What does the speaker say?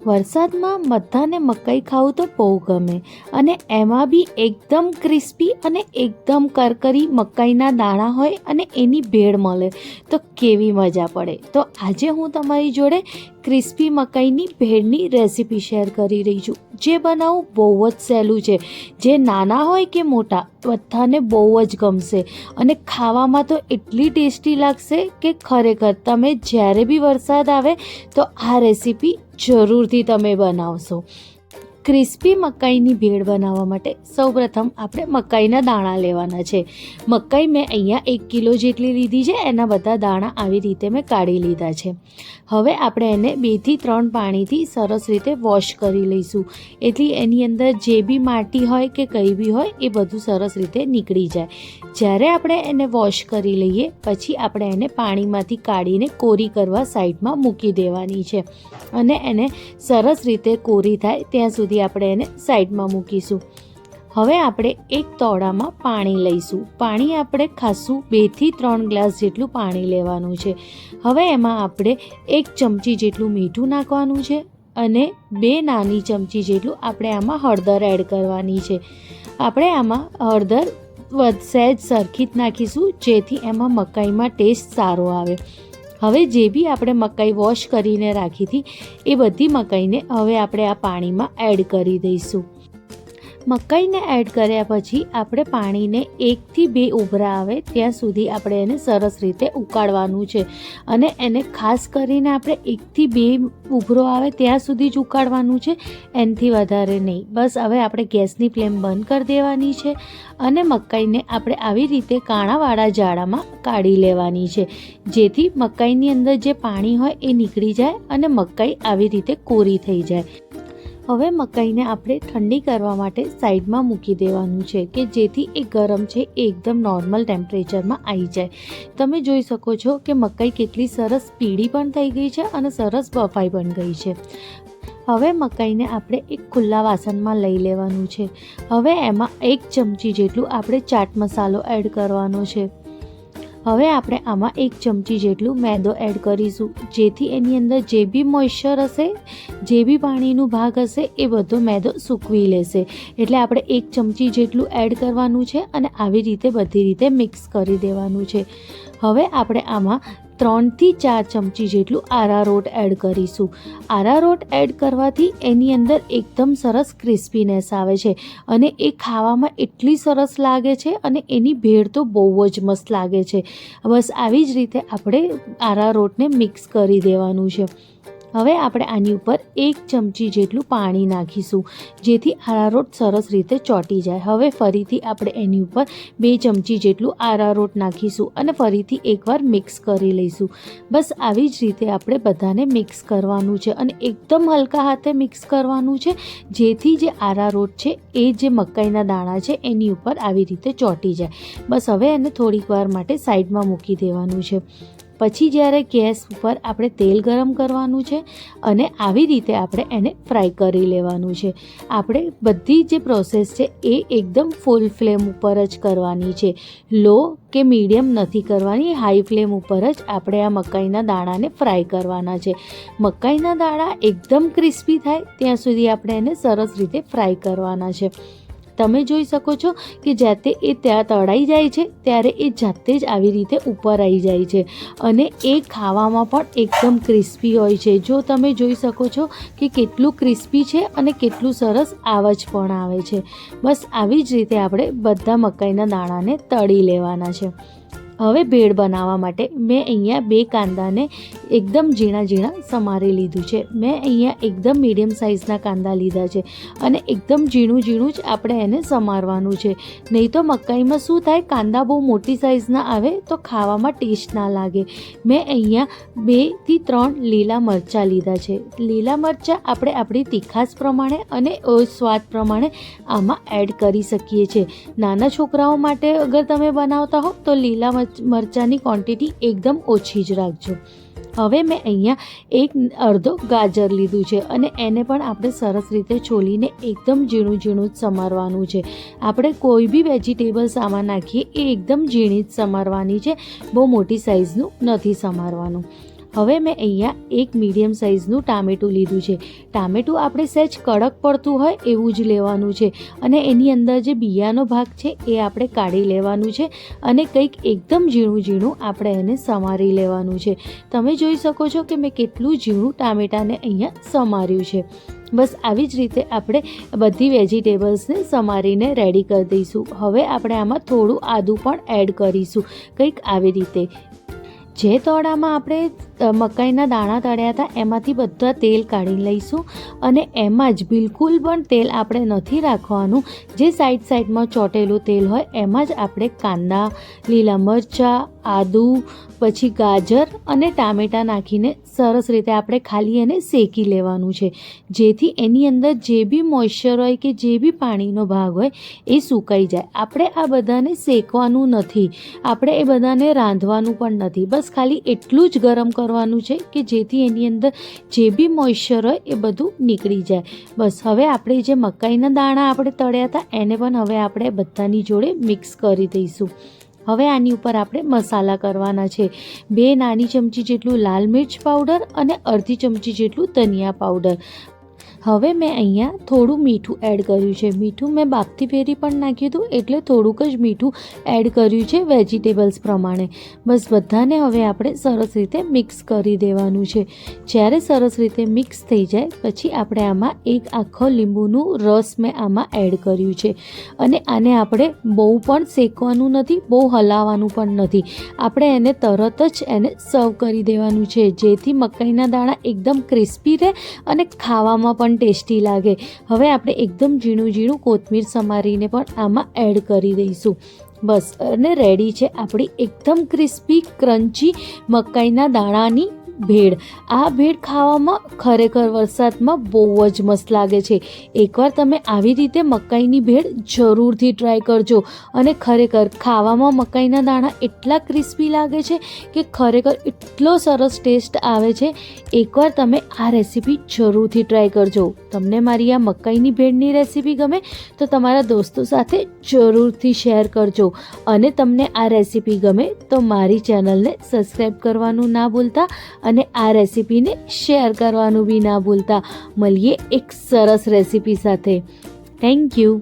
વરસાદમાં બધાને મકાઈ ખાવું તો બહુ ગમે અને એમાં બી એકદમ ક્રિસ્પી અને એકદમ કરકરી મકાઈના દાણા હોય અને એની ભેળ મળે તો કેવી મજા પડે. તો આજે હું તમારી જોડે ક્રિસ્પી મકાઈની ભેળની રેસીપી શેર કરી રહી છું, જે બનાવવું બહુ જ સહેલું છે. જે નાના હોય કે મોટા બધાને બહુ જ ગમશે અને ખાવામાં તો એટલી ટેસ્ટી લાગશે કે ખરેખર તમે જ્યારે બી વરસાદ આવે તો આ રેસીપી જરૂરથી તમે બનાવશો. ક્રિસ્પી મકાઈની ભેળ બનાવવા માટે સૌપ્રથમ આપણે મકાઈના દાણા લેવાના છે. મકાઈ મેં અહીંયા 1 કિલો જેટલી લીધી છે. એના બધા દાણા આવી રીતે મેં કાઢી લીધા છે. હવે આપણે એને 2 થી 3 પાણીથી સરસ રીતે વોશ કરી લઈશું, એટલે એની અંદર જે બી માટી હોય કે કંઈ બી હોય એ બધું સરસ રીતે નીકળી જાય. જ્યારે આપણે એને વોશ કરી લઈએ પછી આપણે એને પાણીમાંથી કાઢીને કોરી કરવા સાઈડમાં મૂકી દેવાની છે અને એને સરસ રીતે કોરી થાય ત્યાં સુધી આપણે એને સાઈડમાં મૂકીશું. હવે આપણે એક તોડામાં પાણી લઈશું. પાણી આપણે ખાસું 2 થી 3 ગ્લાસ જેટલું પાણી લેવાનું છે. હવે એમાં આપણે 1 ચમચી જેટલું મીઠું નાખવાનું છે અને 2 નાની ચમચી જેટલું આપણે આમાં હળદર એડ કરવાની છે. આપણે આમાં હળદર સહેજ સરખી જ નાખીશું, જેથી એમાં મકાઈમાં ટેસ્ટ સારો આવે. હવે જે બી આપણે મકાઈ વોશ કરીને રાખી હતી એ બધી મકાઈને હવે આપણે આ પાણીમાં એડ કરી દઈશું. મકાઈને એડ કર્યા પછી આપણે પાણીને 1 થી 2 ઉભરા આવે ત્યાં સુધી આપણે એને સરસ રીતે ઉકાળવાનું છે અને એને ખાસ કરીને આપણે 1 થી 2 ઉભરો આવે ત્યાં સુધી જ ઉકાળવાનું છે, એનાથી વધારે નહીં. બસ હવે આપણે ગેસની ફ્લેમ બંધ કરી દેવાની છે અને મકાઈને આપણે આવી રીતે કાણાવાળા જાળામાં કાઢી લેવાની છે, જેથી મકાઈની અંદર જે પાણી હોય એ નીકળી જાય અને મકાઈ આવી રીતે કોરી થઈ જાય. હવે મકાઈને આપણે ઠંડી કરવા માટે સાઈડમાં મૂકી દેવાનું છે કે જેથી એ ગરમ છે એ એકદમ નોર્મલ ટેમ્પરેચરમાં આવી જાય. તમે જોઈ શકો છો કે મકાઈ કેટલી સરસ પીળી પણ થઈ ગઈ છે અને સરસ બફાઈ પણ ગઈ છે. હવે મકાઈને આપણે એક ખુલ્લા વાસણમાં લઈ લેવાનું છે. હવે એમાં 1 ચમચી જેટલું આપણે ચાટ મસાલો એડ કરવાનો છે. હવે આપણે આમાં 1 ચમચી જેટલું મેદો એડ કરીશું, જેથી એની અંદર જે બી મોઇશ્ચર હશે, જે બી પાણીનો ભાગ હશે એ બધો મેદો સૂકવી લેશે. એટલે આપણે 1 ચમચી જેટલું એડ કરવાનું છે અને આવી રીતે બધી રીતે મિક્સ કરી દેવાનું છે. હવે આપણે આમાં 3 થી 4 ચમચી જેટલું આરારોટ એડ કરીશું. આરારોટ એડ કરવાથી એની અંદર એકદમ સરસ ક્રિસ્પીનેસ આવે છે અને એ ખાવામાં એટલી સરસ લાગે છે અને એની ભેળ તો બહુ જ મસ્ત લાગે છે. બસ આવી જ રીતે આપણે આરારોટને મિક્સ કરી દેવાનું છે. હવે આપણે આની ઉપર 1 ચમચી જેટલું પાણી નાખીશું, જેથી આરારોટ સરસ રીતે ચોંટી જાય. હવે ફરીથી આપણે એની ઉપર 2 ચમચી જેટલું આરારોટ નાખીશું અને ફરીથી એકવાર મિક્સ કરી લઈશું. બસ આવી જ રીતે આપણે બધાને મિક્સ કરવાનું છે અને એકદમ હલકા હાથે મિક્સ કરવાનું છે, જેથી જે આરારોટ છે એ જે મકાઈના દાણા છે એની ઉપર આવી રીતે ચોંટી જાય. બસ હવે એને થોડીક વાર માટે સાઈડમાં મૂકી દેવાનું છે. પછી જ્યારે ગેસ ઉપર આપણે તેલ ગરમ કરવાનું છે અને આવી રીતે આપણે એને ફ્રાય કરી લેવાનું છે. આપણે બધી જે પ્રોસેસ છે એ એકદમ ફૂલ ફ્લેમ ઉપર જ કરવાની છે, લો કે મીડિયમ નથી કરવાની. હાઈ ફ્લેમ ઉપર જ આપણે આ મકાઈના દાણાને ફ્રાય કરવાના છે. મકાઈના દાણા એકદમ ક્રિસ્પી થાય ત્યાં સુધી આપણે એને સરસ રીતે ફ્રાય કરવાના છે. તમે જોઈ શકો છો કે જાતે એ ત્યાં તળાઈ જાય છે ત્યારે એ જાતે જ આવી રીતે ઉપર આવી જાય છે અને એ ખાવામાં પણ એકદમ ક્રિસ્પી હોય છે. જો તમે જોઈ શકો છો કે કેટલું ક્રિસ્પી છે અને કેટલું સરસ આવાજ પણ આવે છે. બસ આવી જ રીતે આપણે બધા મકાઈના દાણાને તળી લેવાના છે. હવે ભેળ બનાવવા માટે મેં અહીંયા 2 કાંદાને એકદમ ઝીણા ઝીણા સમારી લીધું છે. મેં અહીંયા એકદમ મીડિયમ સાઇઝના કાંદા લીધા છે અને એકદમ ઝીણું ઝીણું જ આપણે એને સમારવાનું છે. નહીં તો મકાઈમાં શું થાય, કાંદા બહુ મોટી સાઇઝના આવે તો ખાવામાં ટેસ્ટ ના લાગે. મેં અહીંયા 2 થી 3 લીલા મરચાં લીધા છે. લીલા મરચાં આપણે આપણી તીખાશ પ્રમાણે અને સ્વાદ પ્રમાણે આમાં એડ કરી શકીએ છીએ. નાના છોકરાઓ માટે અગર તમે બનાવતા હો તો લીલા મરચાંની ક્વોન્ટિટી એકદમ ઓછી જ રાખજો. હવે મેં અહીંયા અડધો ગાજર લીધું છે અને એને પણ આપણે સરસ રીતે છોલીને એકદમ ઝીણું ઝીણું જ સમારવાનું છે. આપણે કોઈ બી વેજીટેબલ્સ આમાં નાખીએ એ એકદમ ઝીણી જ સમારવાની છે, બહુ મોટી સાઇઝનું નથી સમારવાનું. હવે મેં અહીંયા એક મીડિયમ સાઇઝનું ટામેટું લીધું છે. ટામેટું આપણે સહેજ કડક પડતું હોય એવું જ લેવાનું છે અને એની અંદર જે બિયાનો ભાગ છે એ આપણે કાઢી લેવાનું છે અને કંઈક એકદમ ઝીણું ઝીણું આપણે એને સમારી લેવાનું છે. તમે જોઈ શકો છો કે મેં કેટલું ઝીણું ટામેટાને અહીંયા સમાર્યું છે. બસ આવી જ રીતે આપણે બધી વેજીટેબલ્સને સમારીને રેડી કરી દઈશું. હવે આપણે આમાં થોડું આદું પણ એડ કરીશું, કંઈક આવી રીતે. જે તળામાં આપણે મકાઈના દાણા તળ્યા હતા એમાંથી બધા તેલ કાઢી લઈશું અને એમાં જ બિલકુલ પણ તેલ આપણે નથી રાખવાનું. જે સાઈડમાં ચોટેલું તેલ હોય એમાં જ આપણે કાંદા, લીલા મરચાં, આદું, પછી ગાજર અને ટામેટાં નાખીને સરસ રીતે આપણે ખાલી એને શેકી લેવાનું છે, જેથી એની અંદર જે બી મોઇશ્ચર હોય કે જે બી પાણીનો ભાગ હોય એ સુકાઈ જાય. આપણે આ બધાને શેકવાનું નથી, આપણે એ બધાને રાંધવાનું પણ નથી. બસ ખાલી એટલું જ ગરમ કરવાનું છે કે જેથી એની અંદર જે બી મોઇશ્ચર હોય એ બધું નીકળી જાય. બસ હવે આપણે જે મકાઈના દાણા આપણે તળ્યા હતા એને પણ હવે આપણે બધાની જોડે મિક્સ કરી દઈશું. હવે આની ઉપર આપણે મસાલા કરવાના છે. 2 નાની ચમચી જેટલું લાલ મિર્ચ પાવડર અને અડધી ચમચી જેટલું ધનિયા પાવડર. હવે મેં અહીંયા થોડું મીઠું એડ કર્યું છે. મીઠું મેં બાફથી ફેરી પણ નાખ્યું હતું એટલે થોડુંક જ મીઠું એડ કર્યું છે વેજીટેબલ્સ પ્રમાણે. બસ બધાને હવે આપણે સરસ રીતે મિક્સ કરી દેવાનું છે. જ્યારે સરસ રીતે મિક્સ થઈ જાય પછી આપણે આમાં એક આખો લીંબુનું રસ મેં આમાં એડ કર્યું છે અને આને આપણે બહુ પણ શેકવાનું નથી, બહુ હલાવવાનું પણ નથી. આપણે એને તરત જ એને સર્વ કરી દેવાનું છે, જેથી મકાઈના દાણા એકદમ ક્રિસ્પી રહે અને ખાવામાં પણ ટેસ્ટી લાગે. હવે આપણે એકદમ ઝીણું ઝીણું કોથમીર સમારીને પણ આમાં એડ કરી દઈશું. બસ અને રેડી છે આપણી એકદમ ક્રિસ્પી ક્રન્ચી મકાઈના દાણાની ભેળ. આ ભેળ ખાવામાં ખરેખર વરસાદમાં બહુ જ મસ્ત લાગે છે. એકવાર તમે આવી રીતે મકાઈની ભેળ જરૂરથી ટ્રાય કરજો અને ખરેખર ખાવામાં મકાઈના દાણા એટલા ક્રિસ્પી લાગે છે કે ખરેખર એટલો સરસ ટેસ્ટ આવે છે. એકવાર તમે આ રેસીપી જરૂરથી ટ્રાય કરજો. તમને મારી આ મકાઈની ભેળની રેસીપી ગમે તો તમારા દોસ્તો સાથે જરૂરથી શેર કરજો અને તમને આ રેસીપી ગમે તો મારી ચેનલને સબસ્ક્રાઈબ કરવાનું ના ભૂલતા અને આ રેસીપીને શેર કરવાનું બી ના ભૂલતા. મળીએ એક સરસ રેસીપી સાથે. Thank you.